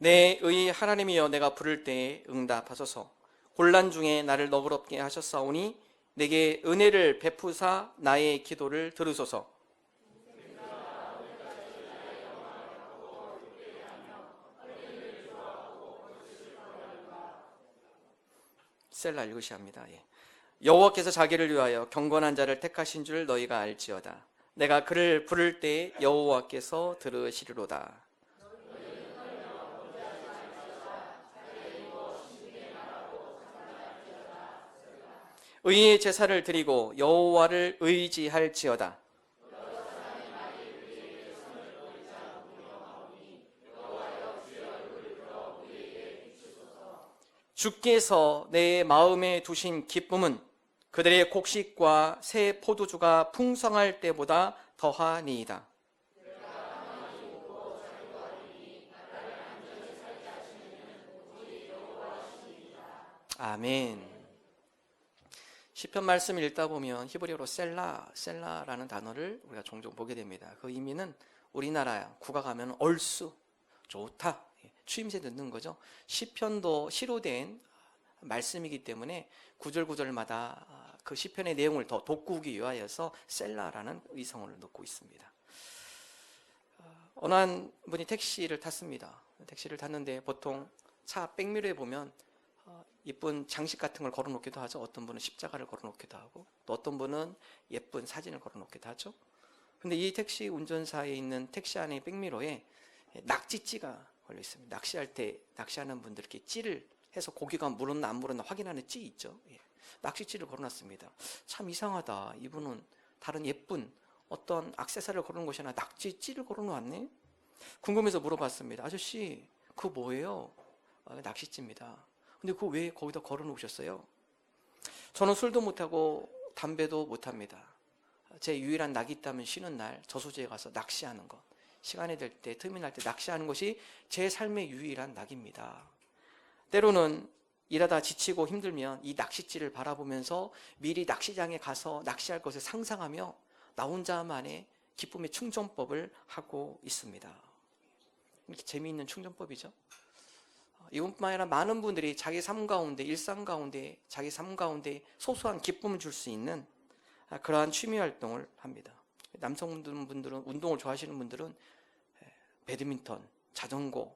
내 의 하나님이여, 내가 부를 때에 응답하소서. 곤란 중에 나를 너그럽게 하셨사오니 내게 은혜를 베푸사 나의 기도를 들으소서. 셀라 읽으셔야 합니다. 여호와께서 자기를 위하여 경건한 자를 택하신 줄 너희가 알지어다. 내가 그를 부를 때에 여호와께서 들으시리로다. 의의 제사를 드리고 여호와를 의지할지어다. 주께서 내 마음에 두신 기쁨은 그들의 곡식과 새 포도주가 풍성할 때보다 더하니이다. 아멘. 시편 말씀 읽다 보면 히브리어로 셀라라는 단어를 우리가 종종 보게 됩니다. 그 의미는 우리나라 국어가면 얼쑤, 좋다, 추임새 듣는 거죠. 시편도 시로 된 말씀이기 때문에 구절구절마다 그 시편의 내용을 더 돋구기 위하여서 셀라라는 의성어를 넣고 있습니다. 어느 한 분이 택시를 탔습니다. 택시를 탔는데 보통 차 백미러에 보면 예쁜 장식 같은 걸 걸어놓기도 하죠. 어떤 분은 십자가를 걸어놓기도 하고, 또 어떤 분은 예쁜 사진을 걸어놓기도 하죠. 근데 이 택시 운전사에 있는 택시 안의 백미러에 낙지찌가 걸려 있습니다. 낚시할 때 낚시하는 분들 이렇게 찌를 해서 고기가 물었나 안 물었나 확인하는 찌 있죠. 낚시찌를 걸어놨습니다. 참 이상하다. 이분은 다른 예쁜 어떤 액세서리를 걸어놓은 것이 아니라 낙지찌를 걸어놓았네. 궁금해서 물어봤습니다. 아저씨, 그거 뭐예요? 낚시찌입니다. 근데 그거 왜 거기다 걸어놓으셨어요? 저는 술도 못하고 담배도 못합니다. 제 유일한 낙이 있다면 쉬는 날 저수지에 가서 낚시하는 것, 시간이 될 때, 틈이 날 때 낚시하는 것이 제 삶의 유일한 낙입니다. 때로는 일하다 지치고 힘들면 이 낚시찌를 바라보면서 미리 낚시장에 가서 낚시할 것을 상상하며 나 혼자만의 기쁨의 충전법을 하고 있습니다. 이렇게 재미있는 충전법이죠. 이뿐만 아니라 많은 분들이 자기 삶 가운데, 일상 가운데, 자기 삶 가운데 소소한 기쁨을 줄 수 있는 그러한 취미 활동을 합니다. 남성분들은, 운동을 좋아하시는 분들은 배드민턴, 자전거,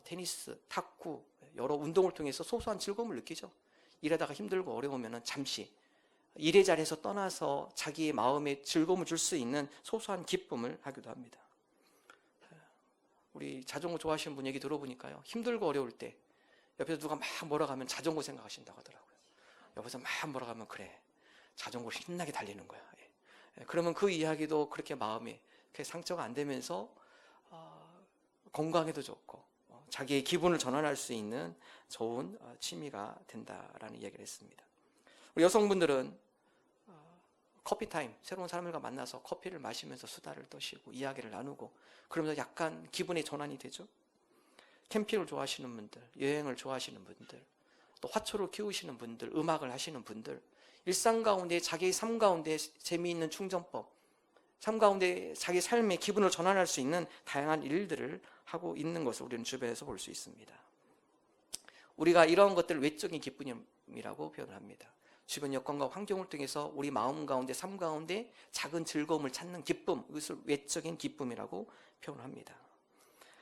테니스, 탁구, 여러 운동을 통해서 소소한 즐거움을 느끼죠. 일하다가 힘들고 어려우면 잠시 일의 자리에서 떠나서 자기의 마음에 즐거움을 줄 수 있는 소소한 기쁨을 하기도 합니다. 우리 자전거 좋아하시는 분 얘기 들어보니까요, 힘들고 어려울 때 옆에서 누가 막 뭐라고 하면 자전거 생각하신다고 하더라고요. 옆에서 막 뭐라고 하면 그래, 자전거를 신나게 달리는 거야. 그러면 그 이야기도 그렇게 마음에 상처가 안 되면서 건강에도 좋고 자기의 기분을 전환할 수 있는 좋은 취미가 된다라는 이야기를 했습니다. 우리 여성분들은 커피 타임, 새로운 사람들과 만나서 커피를 마시면서 수다를 떠시고 이야기를 나누고 그러면서 약간 기분의 전환이 되죠. 캠핑을 좋아하시는 분들, 여행을 좋아하시는 분들, 또 화초를 키우시는 분들, 음악을 하시는 분들, 일상 가운데 자기의 삶 가운데 재미있는 충전법, 삶 가운데 자기 삶의 기분을 전환할 수 있는 다양한 일들을 하고 있는 것을 우리는 주변에서 볼 수 있습니다. 우리가 이러한 것들을 외적인 기쁨이라고 표현을 합니다. 주변 여건과 환경을 통해서 우리 마음 가운데, 삶 가운데 작은 즐거움을 찾는 기쁨, 이것을 외적인 기쁨이라고 표현합니다.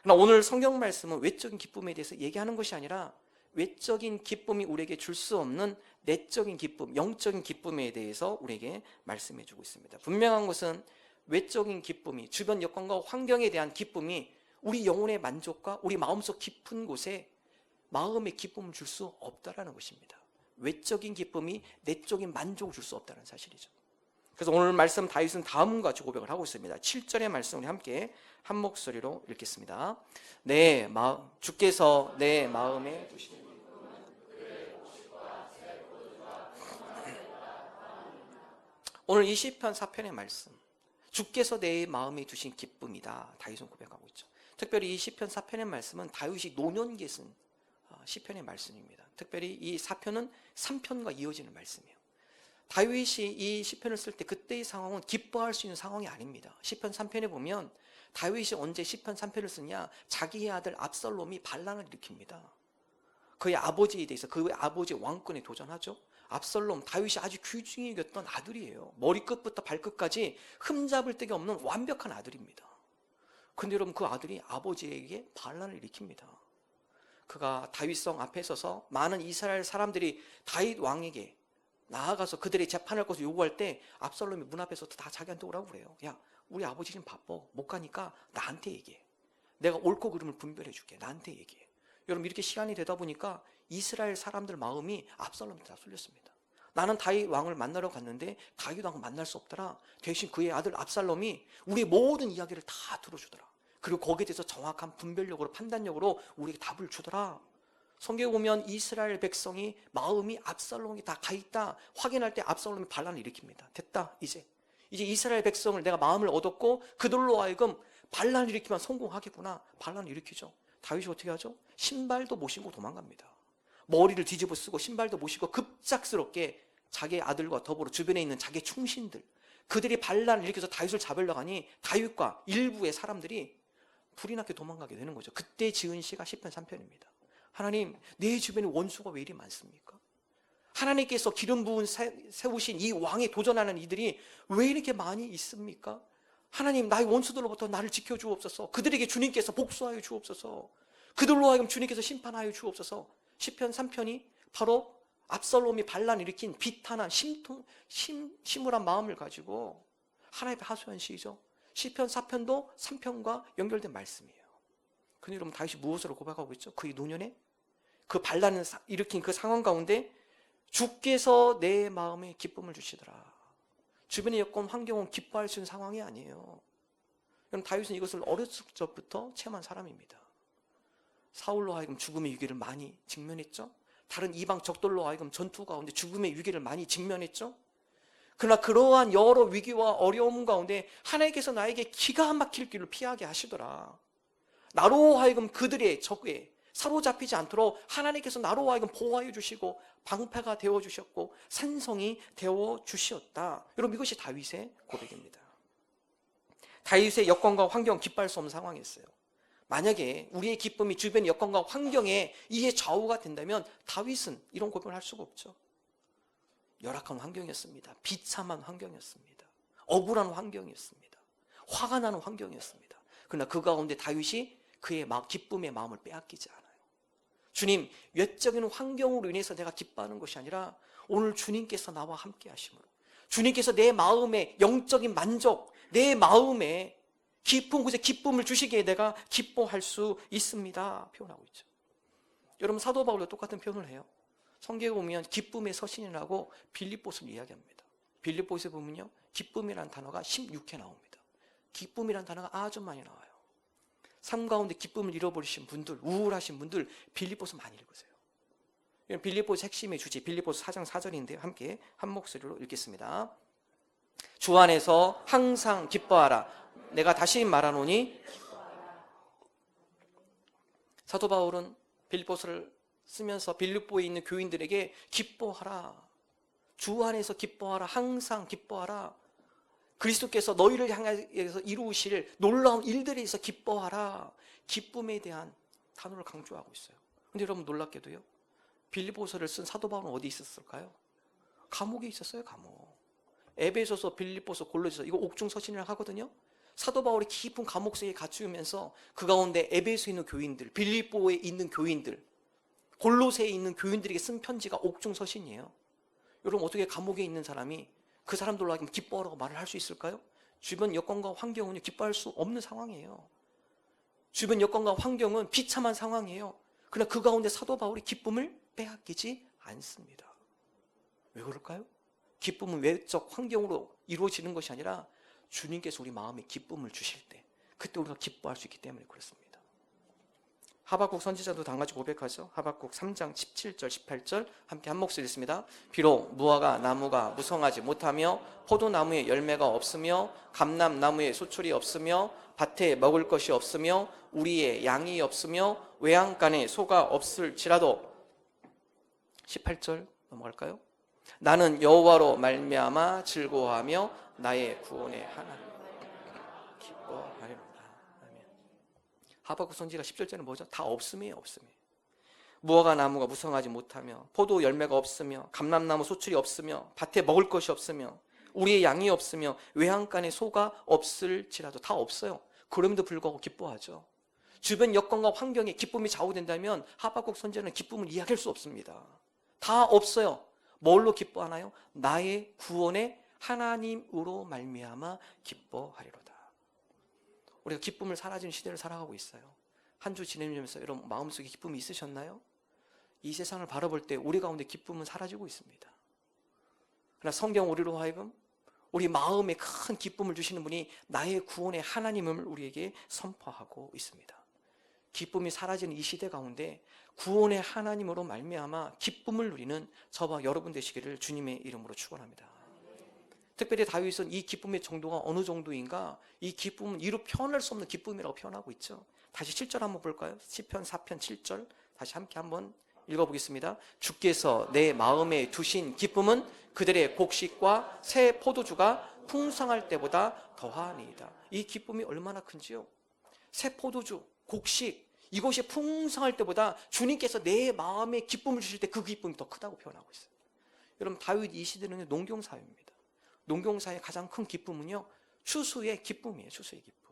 그러나 오늘 성경 말씀은 외적인 기쁨에 대해서 얘기하는 것이 아니라 외적인 기쁨이 우리에게 줄 수 없는 내적인 기쁨, 영적인 기쁨에 대해서 우리에게 말씀해 주고 있습니다. 분명한 것은 외적인 기쁨이, 주변 여건과 환경에 대한 기쁨이 우리 영혼의 만족과 우리 마음속 깊은 곳에 마음의 기쁨을 줄 수 없다라는 것입니다. 외적인 기쁨이 내적인 만족을 줄 수 없다는 사실이죠. 그래서 오늘 말씀 다윗은 다음과 같이 고백을 하고 있습니다. 7절의 말씀 우리 함께 한 목소리로 읽겠습니다. 주께서 내 마음에 두신 오늘 이 시편 4편의 말씀, 주께서 내 마음에 두신 기쁨이다, 다윗은 고백하고 있죠. 특별히 이 시편 4편의 말씀은 다윗이 노년기에 쓴 시편의 말씀입니다. 특별히 이 4편은 3편과 이어지는 말씀이에요. 다윗이 이 시편을 쓸 때 그때의 상황은 기뻐할 수 있는 상황이 아닙니다. 시편 3편에 보면 다윗이 언제 시편 3편을 쓰냐? 자기의 아들 압살롬이 반란을 일으킵니다. 그의 아버지에 대해서 그의 아버지의 왕권에 도전하죠. 압살롬, 다윗이 아주 귀중히 여겼던 아들이에요. 머리끝부터 발끝까지 흠잡을 데가 없는 완벽한 아들입니다. 근데 여러분, 그 아들이 아버지에게 반란을 일으킵니다. 그가 다윗성 앞에 서서 많은 이스라엘 사람들이 다윗 왕에게 나아가서 그들의 재판할 것을 요구할 때 압살롬이 문 앞에서 다 자기한테 오라고 그래요. 야, 우리 아버지 지금 바빠. 못 가니까 나한테 얘기해. 내가 옳고 그름을 분별해 줄게. 나한테 얘기해. 여러분, 이렇게 시간이 되다 보니까 이스라엘 사람들 마음이 압살롬한테 다 쏠렸습니다. 나는 다윗 왕을 만나러 갔는데 다윗 왕을 만날 수 없더라. 대신 그의 아들 압살롬이 우리의 모든 이야기를 다 들어주더라. 그리고 거기에 대해서 정확한 분별력으로, 판단력으로 우리에게 답을 주더라. 성경에 보면 이스라엘 백성이 마음이 압살롬이 다 가있다 확인할 때 압살롬이 반란을 일으킵니다. 됐다, 이제 이스라엘 백성을 내가 마음을 얻었고 그들로 하여금 반란을 일으키면 성공하겠구나. 반란을 일으키죠. 다윗이 어떻게 하죠? 신발도 못 신고 도망갑니다. 머리를 뒤집어 쓰고 신발도 못 신고 급작스럽게 자기의 아들과 더불어 주변에 있는 자기의 충신들, 그들이 반란을 일으켜서 다윗을 잡으려고 하니 다윗과 일부의 사람들이 불이 나게 도망가게 되는 거죠. 그때 지은 시가 시편 3편입니다. 하나님, 내 주변에 원수가 왜 이리 많습니까? 하나님께서 기름 부은 세우신 이 왕에 도전하는 이들이 왜 이렇게 많이 있습니까? 하나님, 나의 원수들로부터 나를 지켜주옵소서. 그들에게 주님께서 복수하여 주옵소서. 그들로 하여금 주님께서 심판하여 주옵소서. 시편 3편이 바로 압살롬이 반란 일으킨 비탄한 심울한 마음을 가지고 하나님 앞에 하소연 시이죠. 시편 4편도 3편과 연결된 말씀이에요. 근데 여러분, 다윗이 무엇으로 고백하고 있죠? 그의 노년에 그 반란을 일으킨 그 상황 가운데 주께서 내 마음에 기쁨을 주시더라. 주변의 여건, 환경은 기뻐할 수 있는 상황이 아니에요. 여러분, 다윗은 이것을 어렸을 적부터 체험한 사람입니다. 사울로 하여금 죽음의 위기를 많이 직면했죠. 다른 이방 적들로 하여금 전투 가운데 죽음의 위기를 많이 직면했죠. 그러나 그러한 여러 위기와 어려움 가운데 하나님께서 나에게 기가 막힐 길을 피하게 하시더라. 나로 하여금 그들의 적에 사로잡히지 않도록 하나님께서 나로 하여금 보호하여 주시고 방패가 되어주셨고 산성이 되어주셨다. 여러분, 이것이 다윗의 고백입니다. 다윗의 여건과 환경 기뻐할 수 없는 상황이었어요. 만약에 우리의 기쁨이 주변의 여건과 환경에 이에 좌우가 된다면 다윗은 이런 고백을 할 수가 없죠. 열악한 환경이었습니다. 비참한 환경이었습니다. 억울한 환경이었습니다. 화가 나는 환경이었습니다. 그러나 그 가운데 다윗이 그의 기쁨의 마음을 빼앗기지 않아요. 주님, 외적인 환경으로 인해서 내가 기뻐하는 것이 아니라 오늘 주님께서 나와 함께 하심으로, 주님께서 내 마음의 영적인 만족, 내 마음에 깊은 곳에 기쁨을 주시기에 내가 기뻐할 수 있습니다. 표현하고 있죠. 여러분, 사도 바울도 똑같은 표현을 해요. 성경에 보면 기쁨의 서신이라고 빌립보서를 이야기합니다. 빌립보서에 보면요, 기쁨이라는 단어가 16회 나옵니다. 기쁨이라는 단어가 아주 많이 나와요. 삶 가운데 기쁨을 잃어버리신 분들, 우울하신 분들 빌립보서 많이 읽으세요. 빌립보서 핵심의 주제, 빌립보서 4장 4절인데요. 함께 한 목소리로 읽겠습니다. 주 안에서 항상 기뻐하라. 내가 다시 말하노니. 사도 바울은 빌립보서를 쓰면서 빌립보에 있는 교인들에게 기뻐하라. 주 안에서 기뻐하라. 항상 기뻐하라. 그리스도께서 너희를 향해서 이루실 놀라운 일들에 있어 기뻐하라. 기쁨에 대한 단어를 강조하고 있어요. 근데 여러분, 놀랍게도요, 빌립보서를 쓴 사도 바울은 어디 있었을까요? 감옥에 있었어요. 감옥. 에베소서, 빌립보서, 골로새서, 이거 옥중서신이라고 하거든요. 사도 바울이 깊은 감옥 속에 갇히면서 그 가운데 에베소에 있는 교인들, 빌립보에 있는 교인들, 골로새에 있는 교인들에게 쓴 편지가 옥중서신이에요. 여러분, 어떻게 감옥에 있는 사람이 그 사람들로 하여금 기뻐하라고 말을 할 수 있을까요? 주변 여건과 환경은 기뻐할 수 없는 상황이에요. 주변 여건과 환경은 비참한 상황이에요. 그러나 그 가운데 사도 바울이 기쁨을 빼앗기지 않습니다. 왜 그럴까요? 기쁨은 외적 환경으로 이루어지는 것이 아니라 주님께서 우리 마음에 기쁨을 주실 때, 그때 우리가 기뻐할 수 있기 때문에 그렇습니다. 하박국 선지자도 당같이 고백하죠. 하박국 3장 17절 18절 함께 한 목소리 읽습니다. 비록 무화과 나무가 무성하지 못하며 포도나무에 열매가 없으며 감람나무에 수출이 없으며 밭에 먹을 것이 없으며 우리의 양이 없으며 외양간에 소가 없을지라도. 18절 넘어갈까요? 나는 여호와로 말미암아 즐거워하며 나의 구원의 하나님 기뻐하리로다. 하박국 선지가 10절째는 뭐죠? 다 없음이에요, 없음이에요. 무화과 나무가 무성하지 못하며 포도 열매가 없으며 감람나무 소출이 없으며 밭에 먹을 것이 없으며 우리의 양이 없으며 외양간에 소가 없을지라도 다 없어요. 그럼에도 불구하고 기뻐하죠. 주변 여건과 환경에 기쁨이 좌우된다면 하박국 선지자는 기쁨을 이야기할 수 없습니다. 다 없어요. 뭘로 기뻐하나요? 나의 구원의 하나님으로 말미암아 기뻐하리로다. 우리가 기쁨을 사라지는 시대를 살아가고 있어요. 한 주 지내면서 여러분 마음속에 기쁨이 있으셨나요? 이 세상을 바라볼 때 우리 가운데 기쁨은 사라지고 있습니다. 그러나 성경 우리로 하여금 우리 마음에 큰 기쁨을 주시는 분이 나의 구원의 하나님을 우리에게 선포하고 있습니다. 기쁨이 사라지는 이 시대 가운데 구원의 하나님으로 말미암아 기쁨을 누리는 저와 여러분 되시기를 주님의 이름으로 축원합니다. 특별히 다윗은 이 기쁨의 정도가 어느 정도인가? 이 기쁨은 이루 표현할 수 없는 기쁨이라고 표현하고 있죠. 다시 7절 한번 볼까요? 시편 4편 7절 다시 함께 한번 읽어보겠습니다. 주께서 내 마음에 두신 기쁨은 그들의 곡식과 새 포도주가 풍성할 때보다 더하니이다. 이 기쁨이 얼마나 큰지요. 새 포도주, 곡식 이것이 풍성할 때보다 주님께서 내 마음에 기쁨을 주실 때 그 기쁨이 더 크다고 표현하고 있어요. 여러분 다윗 이 시대는 농경사회입니다. 농경사의 가장 큰 기쁨은요 추수의 기쁨이에요. 추수의 기쁨.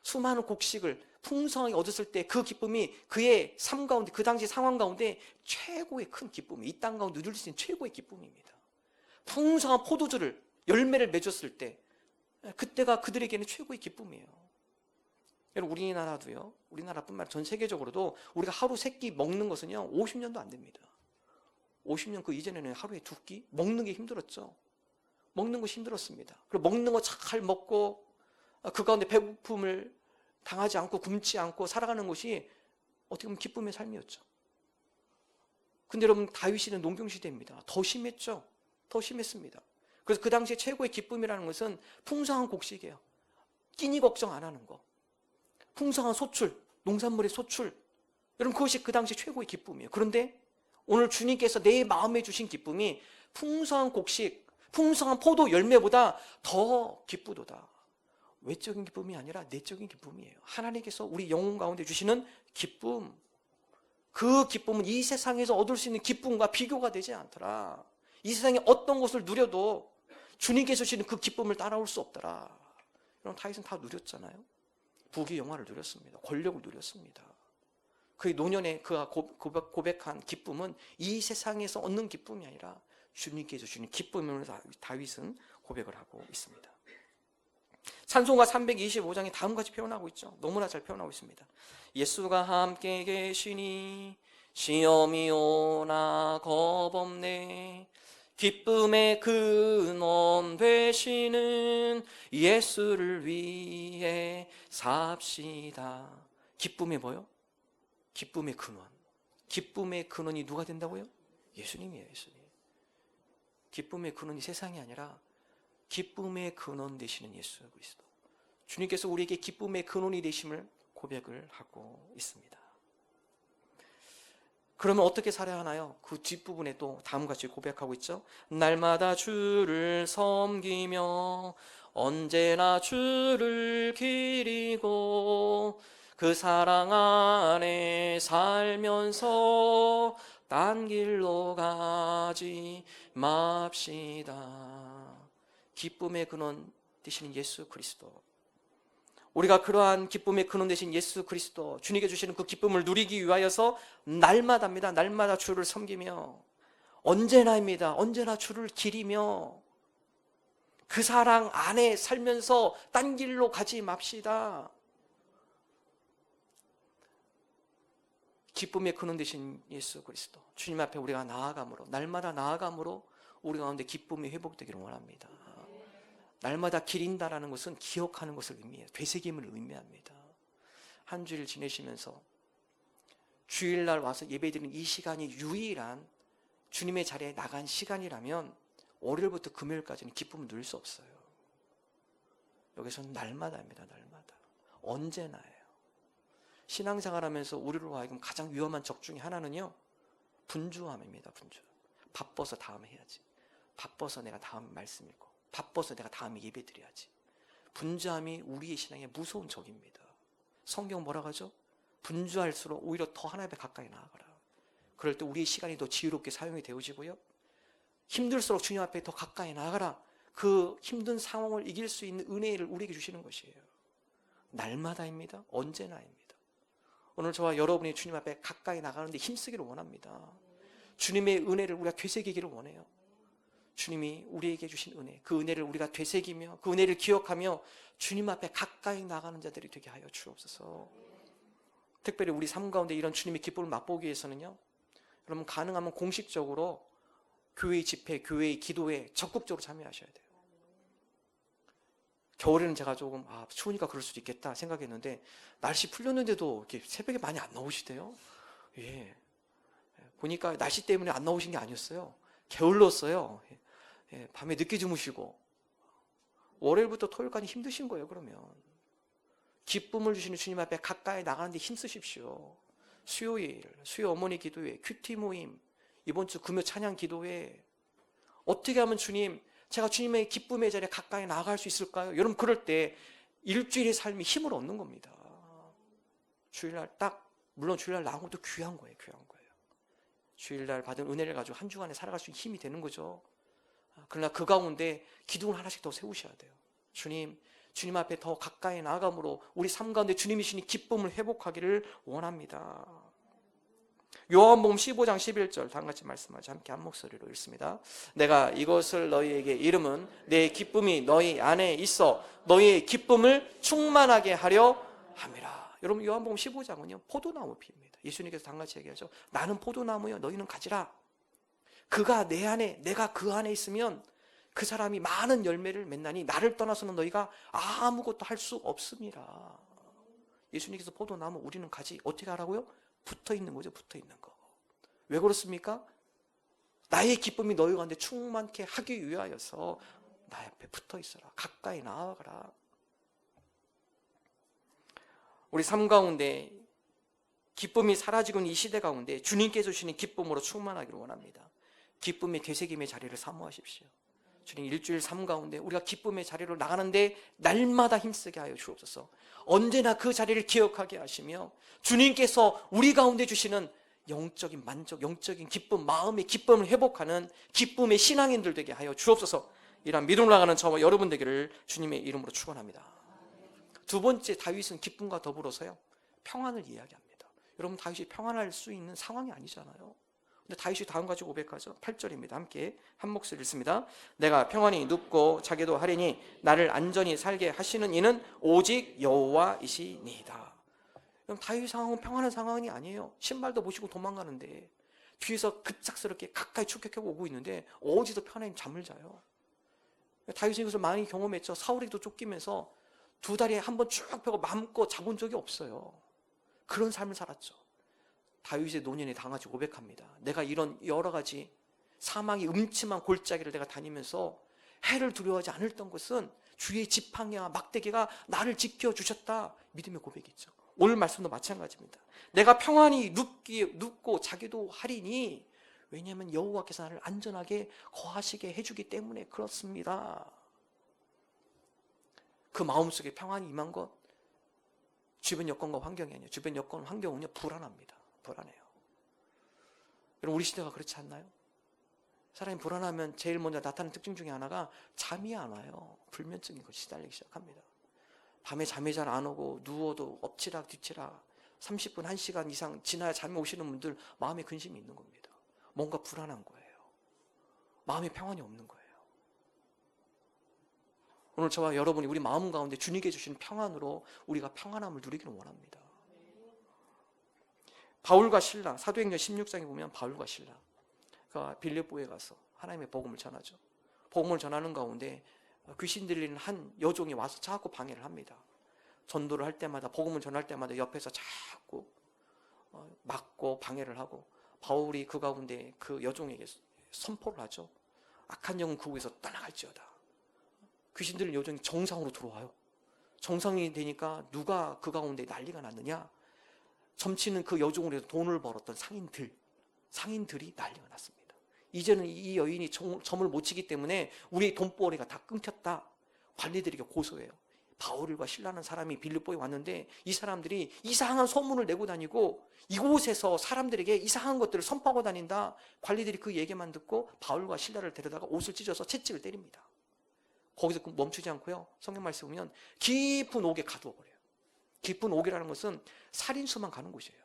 수많은 곡식을 풍성하게 얻었을 때 그 기쁨이 그의 삶 가운데 그 당시 상황 가운데 최고의 큰 기쁨이 이 땅 가운데 누릴 수 있는 최고의 기쁨입니다. 풍성한 포도주를 열매를 맺었을 때 그때가 그들에게는 최고의 기쁨이에요. 여러분 우리나라도요 우리나라뿐만 아니라 전 세계적으로도 우리가 하루 3끼 먹는 것은요 50년도 안 됩니다. 50년 그 이전에는 하루에 2끼 먹는 게 힘들었죠. 먹는 것이 힘들었습니다. 그리고 먹는 거 잘 먹고 그 가운데 배고픔을 당하지 않고 굶지 않고 살아가는 것이 어떻게 보면 기쁨의 삶이었죠. 근데 여러분 다윗이는 농경시대입니다. 더 심했죠. 더 심했습니다. 그래서 그 당시에 최고의 기쁨이라는 것은 풍성한 곡식이에요. 끼니 걱정 안 하는 거. 풍성한 소출, 농산물의 소출. 여러분 그것이 그 당시 최고의 기쁨이에요. 그런데 오늘 주님께서 내 마음에 주신 기쁨이 풍성한 곡식, 풍성한 포도 열매보다 더 기쁘도다. 외적인 기쁨이 아니라 내적인 기쁨이에요. 하나님께서 우리 영혼 가운데 주시는 기쁨. 그 기쁨은 이 세상에서 얻을 수 있는 기쁨과 비교가 되지 않더라. 이 세상에 어떤 것을 누려도 주님께서 주시는 그 기쁨을 따라올 수 없더라. 여러분 다윗은 다 누렸잖아요. 부귀 영화를 누렸습니다. 권력을 누렸습니다. 그의 노년에 그가 고백한 기쁨은 이 세상에서 얻는 기쁨이 아니라 주님께서 주시는 기쁨을 다윗은 고백을 하고 있습니다. 찬송가 325장에 다음같이 표현하고 있죠. 너무나 잘 표현하고 있습니다. 예수가 함께 계시니 시험이 오나 겁없네. 기쁨의 근원 되시는 예수를 위해 삽시다. 기쁨의 뭐요? 기쁨의 근원. 기쁨의 근원이 누가 된다고요? 예수님이에요. 예수님. 기쁨의 근원이 세상이 아니라 기쁨의 근원 되시는 예수 그리스도. 주님께서 우리에게 기쁨의 근원이 되심을 고백을 하고 있습니다. 그러면 어떻게 살아야 하나요? 그 뒷부분에 또 다음같이 고백하고 있죠. 날마다 주를 섬기며 언제나 주를 기리고 그 사랑 안에 살면서 딴 길로 가지 맙시다. 기쁨의 근원 되시는 예수 그리스도. 우리가 그러한 기쁨의 근원 되신 예수 그리스도 주님께 주시는 그 기쁨을 누리기 위하여서 날마다입니다. 날마다 주를 섬기며 언제나입니다. 언제나 주를 기리며 그 사랑 안에 살면서 딴 길로 가지 맙시다. 기쁨의 근원 되신 예수 그리스도 주님 앞에 우리가 나아감으로 날마다 나아감으로 우리 가운데 기쁨이 회복되기를 원합니다. 날마다 기린다라는 것은 기억하는 것을 의미해요. 되새김을 의미합니다. 한 주일 지내시면서 주일날 와서 예배드리는 이 시간이 유일한 주님의 자리에 나간 시간이라면 월요일부터 금요일까지는 기쁨을 누릴 수 없어요. 여기서는 날마다입니다. 날마다. 언제나예요. 신앙생활하면서 우리로 하여금 가장 위험한 적 중에 하나는요. 분주함입니다. 분주. 바빠서 다음에 해야지. 바빠서 내가 다음 말씀 읽고 바빠서 내가 다음에 예배 드려야지. 분주함이 우리의 신앙의 무서운 적입니다. 성경 뭐라고 하죠? 분주할수록 오히려 더 하나님 앞에 가까이 나아가라. 그럴 때 우리의 시간이 더 지혜롭게 사용이 되어지고요. 힘들수록 주님 앞에 더 가까이 나아가라. 그 힘든 상황을 이길 수 있는 은혜를 우리에게 주시는 것이에요. 날마다입니다. 언제나입니다. 오늘 저와 여러분이 주님 앞에 가까이 나가는데 힘쓰기를 원합니다. 주님의 은혜를 우리가 되새기기를 원해요. 주님이 우리에게 주신 은혜, 그 은혜를 우리가 되새기며 그 은혜를 기억하며 주님 앞에 가까이 나가는 자들이 되게 하여 주옵소서. 특별히 우리 삶 가운데 이런 주님의 기쁨을 맛보기 위해서는요, 여러분 가능하면 공식적으로 교회의 집회, 교회의 기도에 적극적으로 참여하셔야 돼요. 겨울에는 제가 조금 추우니까 그럴 수도 있겠다 생각했는데 날씨 풀렸는데도 이렇게 새벽에 많이 안 나오시대요. 예. 보니까 날씨 때문에 안 나오신 게 아니었어요. 게을렀어요. 예. 밤에 늦게 주무시고 월요일부터 토요일까지 힘드신 거예요. 그러면 기쁨을 주시는 주님 앞에 가까이 나가는데 힘쓰십시오. 수요일, 수요 어머니 기도회, 큐티 모임, 이번 주 금요 찬양 기도회, 어떻게 하면 주님, 제가 주님의 기쁨의 자리에 가까이 나아갈 수 있을까요? 여러분 그럴 때 일주일의 삶이 힘을 얻는 겁니다. 주일날 물론 주일날 나온 것도 귀한 거예요. 주일날 받은 은혜를 가지고 한 주간에 살아갈 수 있는 힘이 되는 거죠. 그러나 그 가운데 기둥을 하나씩 더 세우셔야 돼요. 주님 앞에 더 가까이 나아감으로 우리 삶 가운데 주님이 주신 기쁨을 회복하기를 원합니다. 요한복음 15장 11절 다음같이 말씀하지 함께 한 목소리로 읽습니다. 내가 이것을 너희에게 이름은 내 기쁨이 너희 안에 있어 너희의 기쁨을 충만하게 하려 함이라. 여러분 요한복음 15장은요 포도나무 피입니다. 예수님께서 다같이 얘기하죠. 나는 포도나무요 너희는 가지라. 그가 내 안에 내가 그 안에 있으면 그 사람이 많은 열매를 맺나니 나를 떠나서는 너희가 아무것도 할 수 없습니다. 예수님께서 포도나무 우리는 가지 어떻게 하라고요? 붙어있는 거죠. 붙어있는 거. 왜 그렇습니까? 나의 기쁨이 너희 가운데 충만케 하기 위하여서 나 옆에 붙어있어라. 가까이 나아가라. 우리 삶 가운데 기쁨이 사라지고 있는 이 시대 가운데 주님께서 주시는 기쁨으로 충만하기를 원합니다. 기쁨의 되새김의 자리를 사모하십시오. 주님 일주일 삶 가운데 우리가 기쁨의 자리로 나가는데 날마다 힘쓰게 하여 주옵소서. 언제나 그 자리를 기억하게 하시며 주님께서 우리 가운데 주시는 영적인 만족, 영적인 기쁨, 마음의 기쁨을 회복하는 기쁨의 신앙인들 되게 하여 주옵소서. 이런 믿음으로 나가는 저와 여러분 되기를 주님의 이름으로 축원합니다. 두 번째, 다윗은 기쁨과 더불어서요 평안을 이야기합니다. 여러분 다윗이 평안할 수 있는 상황이 아니잖아요. 근데 다윗이 다음 가지 고백하죠. 8절입니다. 함께 한 목소리 읽습니다. 내가 평안히 눕고 자기도 하리니 나를 안전히 살게 하시는 이는 오직 여호와이시니이다. 그럼 다윗 상황은 평안한 상황이 아니에요. 신발도 못 신고 도망가는데 뒤에서 급작스럽게 가까이 추격하고 오고 있는데 어디서 편안히 잠을 자요. 다윗은 이것을 많이 경험했죠. 사울에게도 쫓기면서 두 다리에 한번 쭉 펴고 마음껏 자본 적이 없어요. 그런 삶을 살았죠. 다윗의 노년에 당하지 고백합니다. 내가 이런 여러 가지 사망의 음침한 골짜기를 내가 다니면서 해를 두려워하지 않았던 것은 주의 지팡이와 막대기가 나를 지켜주셨다. 믿음의 고백이죠. 오늘 말씀도 마찬가지입니다. 내가 평안히 눕고 자기도 하리니 왜냐하면 여호와께서 나를 안전하게 거하시게 해주기 때문에 그렇습니다. 그 마음속에 평안이 임한 것 주변 여건과 환경이 아니에요. 주변 여건 환경은요 불안합니다. 불안해요. 여러분 우리 시대가 그렇지 않나요? 사람이 불안하면 제일 먼저 나타나는 특징 중에 하나가 잠이 안 와요. 불면증이 시달리기 시작합니다. 밤에 잠이 잘 안 오고 누워도 엎치락 뒤치락 30분, 1시간 이상 지나야 잠이 오시는 분들 마음에 근심이 있는 겁니다. 뭔가 불안한 거예요. 마음에 평안이 없는 거예요. 오늘 저와 여러분이 우리 마음 가운데 주님께 주시는 평안으로 우리가 평안함을 누리기를 원합니다. 바울과 실라, 사도행전 16장에 보면 바울과 실라 빌립보에 가서 하나님의 복음을 전하죠. 복음을 전하는 가운데 귀신 들리는 한 여종이 와서 자꾸 방해를 합니다. 전도를 할 때마다 복음을 전할 때마다 옆에서 자꾸 막고 방해를 하고 바울이 그 가운데 그 여종에게 선포를 하죠. 악한 영은 그곳에서 떠나갈지어다. 귀신 들린 여종이 정상으로 들어와요. 정상이 되니까 누가 그 가운데 난리가 났느냐? 점치는 그 여종으로 해서 돈을 벌었던 상인들이 난리가 났습니다. 이제는 이 여인이 점을 못 치기 때문에 우리 돈벌이가 다 끊겼다. 관리들에게 고소해요. 바울과 실라는 사람이 빌립보에 왔는데 이 사람들이 이상한 소문을 내고 다니고 이곳에서 사람들에게 이상한 것들을 선포하고 다닌다. 관리들이 그 얘기만 듣고 바울과 실라를 데려다가 옷을 찢어서 채찍을 때립니다. 거기서 멈추지 않고요. 성경 말씀 보면 깊은 옥에 가두어 버려요. 깊은 옥이라는 것은 살인수만 가는 곳이에요.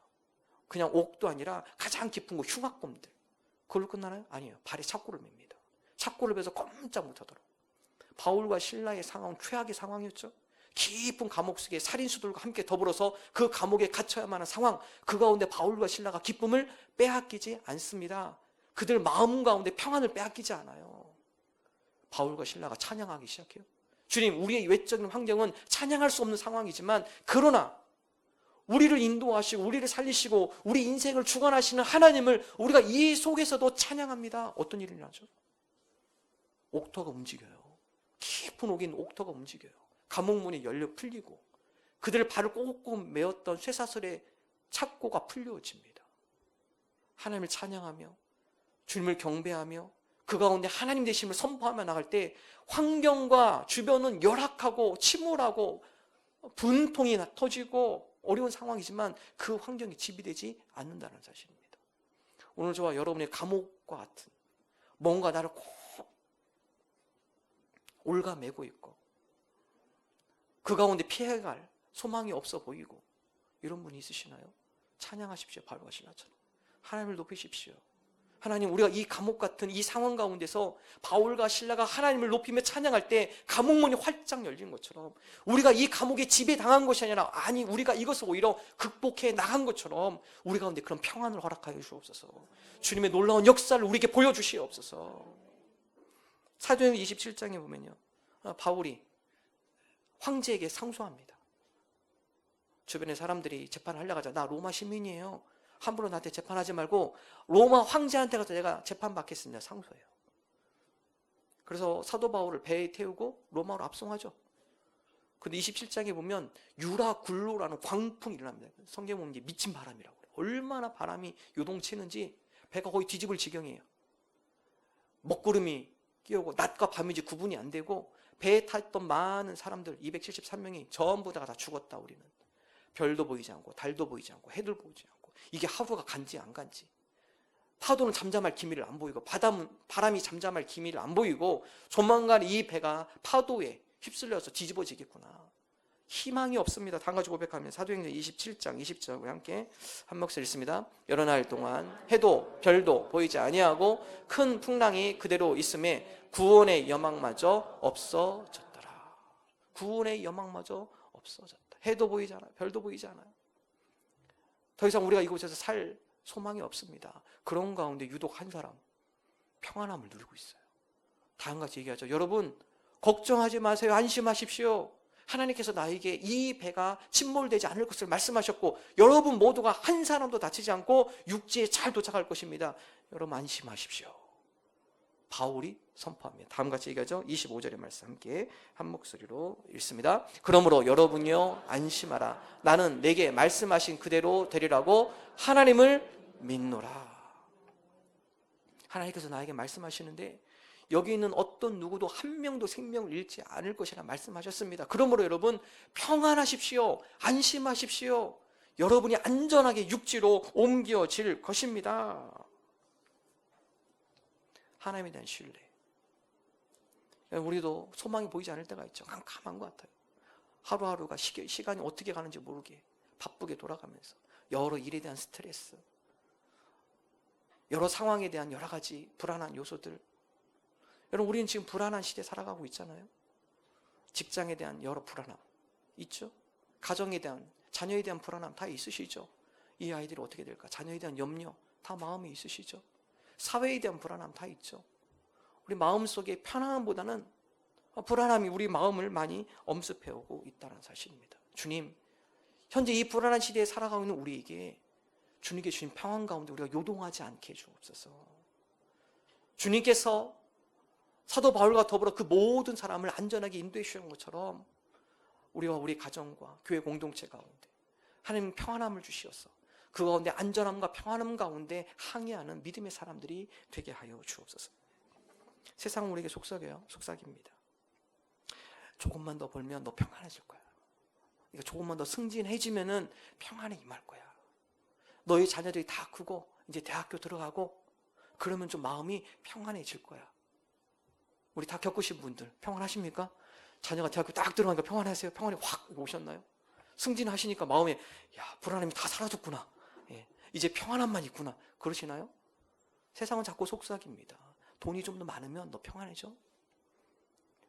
그냥 옥도 아니라 가장 깊은 곳, 흉악범들. 그걸로 끝나나요? 아니에요. 발에 착고를 맵니다. 착고를 매서 꼼짝 못하도록. 바울과 실라의 상황은 최악의 상황이었죠. 깊은 감옥 속에 살인수들과 함께 더불어서 그 감옥에 갇혀야만 하는 상황, 그 가운데 바울과 실라가 기쁨을 빼앗기지 않습니다. 그들 마음 가운데 평안을 빼앗기지 않아요. 바울과 실라가 찬양하기 시작해요. 주님, 우리의 외적인 환경은 찬양할 수 없는 상황이지만 그러나 우리를 인도하시고 우리를 살리시고 우리 인생을 주관하시는 하나님을 우리가 이 속에서도 찬양합니다. 어떤 일이 일어나죠? 옥터가 움직여요. 깊은 옥인 옥터가 움직여요. 감옥문이 열려 풀리고 그들의 발을 꽁꽁 메었던 쇠사슬의 착고가 풀려집니다. 하나님을 찬양하며 주님을 경배하며 그 가운데 하나님 되심을 선포하며 나갈 때 환경과 주변은 열악하고 침울하고 분통이 터지고 어려운 상황이지만 그 환경이 지배되지 않는다는 사실입니다. 오늘 저와 여러분의 감옥과 같은 뭔가 나를 꼭 올가매고 있고 그 가운데 피해갈 소망이 없어 보이고 이런 분이 있으시나요? 찬양하십시오. 바울과 실라처럼 하나님을 높이십시오. 하나님, 우리가 이 감옥 같은 이 상황 가운데서 바울과 실라가 하나님을 높이며 찬양할 때 감옥문이 활짝 열리는 것처럼 우리가 이 감옥에 지배당한 것이 아니라 우리가 이것을 오히려 극복해 나간 것처럼 우리 가운데 그런 평안을 허락하여 주옵소서. 주님의 놀라운 역사를 우리에게 보여주시옵소서. 사도행전 27장에 보면요, 바울이 황제에게 상소합니다. 주변의 사람들이 재판을 하려고 하자. 나 로마 시민이에요. 함부로 나한테 재판하지 말고 로마 황제한테 가서 내가 재판받겠습니다. 상소해요. 그래서 사도 바울을 배에 태우고 로마로 압송하죠. 근데 27장에 보면 유라굴로라는 광풍이 일어납니다. 성경에 보면 이제 미친 바람이라고 그래요. 얼마나 바람이 요동치는지 배가 거의 뒤집을 지경이에요. 먹구름이 끼우고 낮과 밤이지 구분이 안 되고 배에 탔던 많은 사람들 273명이 전부 다 죽었다. 우리는 별도 보이지 않고 달도 보이지 않고 해도 보이지 않고 이게 하루가 간지 안 간지, 파도는 잠잠할 기미를 안 보이고 바람이 잠잠할 기미를 안 보이고 조만간 이 배가 파도에 휩쓸려서 뒤집어지겠구나. 희망이 없습니다. 다 같이 고백하면 사도행전 27장 20절 우리 함께 한 목소리 읽습니다. 여러 날 동안 해도 별도 보이지 아니하고 큰 풍랑이 그대로 있음에 구원의 여망마저 없어졌더라. 구원의 여망마저 없어졌다. 해도 보이지 않아요. 별도 보이지 않아요. 더 이상 우리가 이곳에서 살 소망이 없습니다. 그런 가운데 유독 한 사람 평안함을 누리고 있어요. 다 같이 얘기하죠. 여러분, 걱정하지 마세요. 안심하십시오. 하나님께서 나에게 이 배가 침몰되지 않을 것을 말씀하셨고 여러분 모두가 한 사람도 다치지 않고 육지에 잘 도착할 것입니다. 여러분 안심하십시오. 바울이 선포합니다. 다음 같이 얘기하죠. 25절의 말씀 함께 한 목소리로 읽습니다. 그러므로 여러분이요 안심하라. 나는 내게 말씀하신 그대로 되리라고 하나님을 믿노라. 하나님께서 나에게 말씀하시는데 여기 있는 어떤 누구도 한 명도 생명을 잃지 않을 것이라 말씀하셨습니다. 그러므로 여러분 평안하십시오. 안심하십시오. 여러분이 안전하게 육지로 옮겨질 것입니다. 하나님에 대한 신뢰. 우리도 소망이 보이지 않을 때가 있죠. 깜깜한 것 같아요. 하루하루가 시간이 어떻게 가는지 모르게 바쁘게 돌아가면서 여러 일에 대한 스트레스, 여러 상황에 대한 여러 가지 불안한 요소들. 여러분, 우리는 지금 불안한 시대에 살아가고 있잖아요. 직장에 대한 여러 불안함 있죠. 가정에 대한, 자녀에 대한 불안함 다 있으시죠. 이 아이들이 어떻게 될까? 자녀에 대한 염려 다 마음에 있으시죠. 사회에 대한 불안함 다 있죠. 우리 마음속에 편안함보다는 불안함이 우리 마음을 많이 엄습해오고 있다는 사실입니다. 주님, 현재 이 불안한 시대에 살아가고 있는 우리에게 주님께 주신 평안 가운데 우리가 요동하지 않게 해주옵소서. 주님께서 사도 바울과 더불어 그 모든 사람을 안전하게 인도해 주신 것처럼 우리와 우리 가정과 교회 공동체 가운데 하나님 평안함을 주시어서 그 가운데 안전함과 평안함 가운데 항해하는 믿음의 사람들이 되게 하여 주옵소서. 세상은 우리에게 속삭여요. 속삭입니다. 조금만 더 벌면 너 평안해질 거야. 그러니까 조금만 더 승진해지면은 평안에 임할 거야. 너희 자녀들이 다 크고 이제 대학교 들어가고 그러면 좀 마음이 평안해질 거야. 우리 다 겪으신 분들 평안하십니까? 자녀가 대학교 딱 들어가니까 평안하세요? 평안이 확 오셨나요? 승진하시니까 마음에 야, 불안함이 다 사라졌구나. 예, 이제 평안함만 있구나. 그러시나요? 세상은 자꾸 속삭입니다. 돈이 좀 더 많으면 너 평안해져?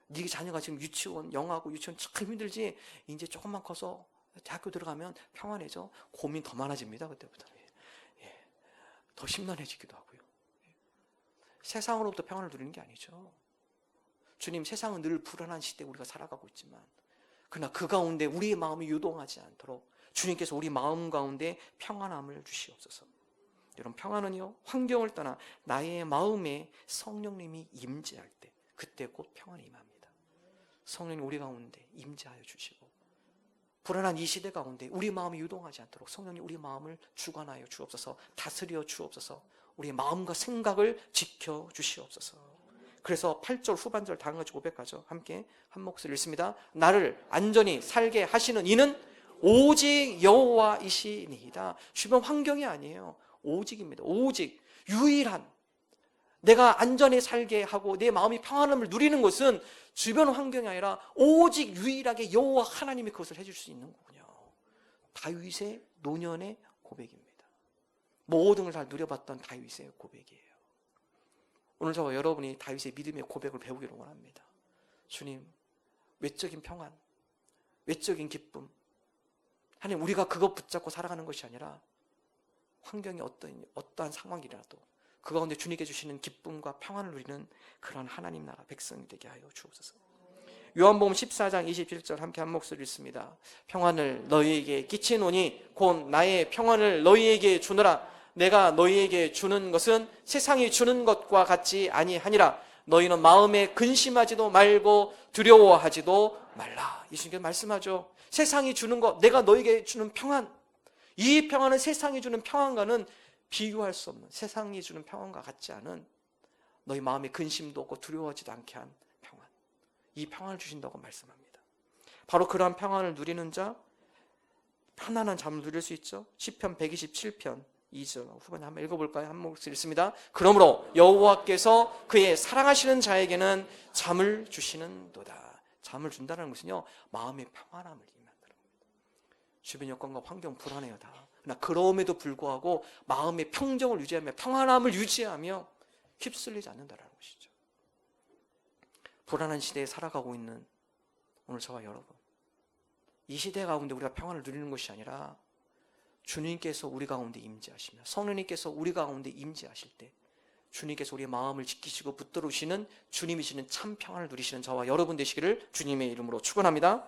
네 자녀가 지금 유치원, 영어하고 유치원 참 힘들지? 이제 조금만 커서 대학교 들어가면 평안해져? 고민 더 많아집니다. 그때부터. 예, 더 심란해지기도 하고요. 세상으로부터 평안을 누리는 게 아니죠. 주님, 세상은 늘 불안한 시대에 우리가 살아가고 있지만 그러나 그 가운데 우리의 마음이 유동하지 않도록 주님께서 우리 마음 가운데 평안함을 주시옵소서. 여러분, 평안은요, 환경을 떠나 나의 마음에 성령님이 임재할 때, 그때 곧 평안이 임합니다. 성령님 우리 가운데 임재하여 주시고, 불안한 이 시대 가운데 우리 마음이 유동하지 않도록 성령님 우리 마음을 주관하여 주옵소서. 다스려 주옵소서. 우리의 마음과 생각을 지켜 주시옵소서. 그래서 8절 후반절 다 같이 고백하죠. 함께 한 목소리 읽습니다. 나를 안전히 살게 하시는 이는 오직 여호와이시니이다. 주변 환경이 아니에요. 오직입니다. 오직 유일한, 내가 안전히 살게 하고 내 마음이 평안함을 누리는 것은 주변 환경이 아니라 오직 유일하게 여호와 하나님이 그것을 해줄 수 있는 거군요. 다윗의 노년의 고백입니다. 모든 걸 다 누려봤던 다윗의 고백이에요. 오늘 저와 여러분이 다윗의 믿음의 고백을 배우기를 원합니다. 주님, 외적인 평안, 외적인 기쁨, 하나님, 우리가 그것 붙잡고 살아가는 것이 아니라 환경이 어떠한 상황이라도 그 가운데 주님께 주시는 기쁨과 평안을 누리는 그런 하나님 나라 백성이 되게 하여 주옵소서. 요한복음 14장 27절 함께 한 목소리 읽습니다. 평안을 너희에게 끼치노니 곧 나의 평안을 너희에게 주노라. 내가 너희에게 주는 것은 세상이 주는 것과 같지 아니하니라. 너희는 마음에 근심하지도 말고 두려워하지도 말라. 예수님께서 말씀하죠. 세상이 주는 것, 내가 너희에게 주는 평안, 이 평안은 세상이 주는 평안과는 비교할 수 없는, 세상이 주는 평안과 같지 않은, 너희 마음에 근심도 없고 두려워하지도 않게 한 평안, 이 평안을 주신다고 말씀합니다. 바로 그러한 평안을 누리는 자, 편안한 잠을 누릴 수 있죠. 시편 127편 2절 후반에 한번 읽어볼까요? 한 목소리 읽습니다. 그러므로 여호와께서 그의 사랑하시는 자에게는 잠을 주시는도다. 잠을 준다는 것은요, 마음의 평안함을 만드는 겁니다. 주변 여건과 환경 불안해요 다. 그러나 그럼에도 불구하고 마음의 평정을 유지하며 평안함을 유지하며 휩쓸리지 않는다는 것이죠. 불안한 시대에 살아가고 있는 오늘 저와 여러분, 이 시대 가운데 우리가 평안을 누리는 것이 아니라 주님께서 우리 가운데 임재하시며 성령님께서 우리 가운데 임재하실 때 주님께서 우리의 마음을 지키시고 붙들으시는 주님이시는 참 평안을 누리시는 저와 여러분 되시기를 주님의 이름으로 축원합니다.